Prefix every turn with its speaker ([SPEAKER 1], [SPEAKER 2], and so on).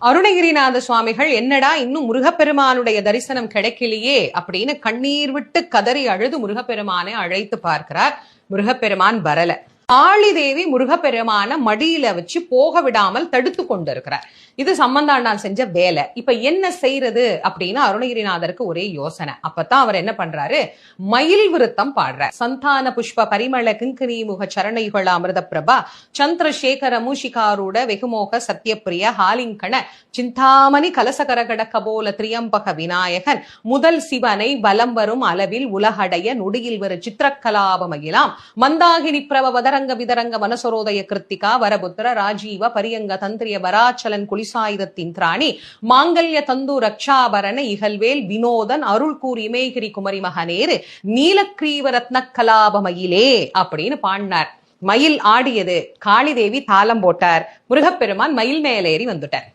[SPEAKER 1] அருணகிரிநாத சுவாமிகள் என்னடா இன்னும் முருகப்பெருமானுடைய தரிசனம் கிடைக்கலையே அப்படின்னு கண்ணீர் விட்டு கதறி அழுது முருகப்பெருமானை அழைத்து பார்க்கிறார். முருகப்பெருமான் வரல. காளி தேவி முருகப்பெருமான மடியில வச்சு போக விடாமல் தடுத்து கொண்டு இருக்கிறார். இது சம்பந்தாண்டான் செஞ்ச வேலை. இப்ப என்ன செய்யறது அப்படின்னு அருணகிரிநாதருக்கு ஒரே யோசனை. அப்பதான் அவர் என்ன பண்றாரு, மயில் விருத்தம் பாடுறார். சந்தான புஷ்ப பரிமள கிங்கினி முக சரணைகள் அமிர்த பிரபா சந்திரசேகர மூஷிகாரூட வெகுமோக சத்யப்பிரிய ஹாலிங்கண சிந்தாமணி கலசகரகட கபோல திரியம்பக விநாயகன் முதல் சிவனை வலம் வரும் அளவில் உலகடைய நொடியில் வரு சித்திரக்கலாபமகிலாம் மந்தாகினி பிரபவதரங்க விதரங்க மனசரோதய கிருத்திகா வரபுத்திர ராஜீவ பரியங்க தந்திரிய வராச்சலன் குலிசாயுதத்தின் திராணி மாங்கல்ய தந்து ரக்ஷாபரண இகல்வேல் வினோதன் அருள் கூர் இமேகிரி குமரி மகனேரு நீலக்ரீவ ரத்ன கலாபமயிலே அப்படின்னு பாடினார். மயில் ஆடியது. காளி தேவி தாளம் போட்டார். முருகப்பெருமான் மயில் மேலேறி வந்துட்டார்.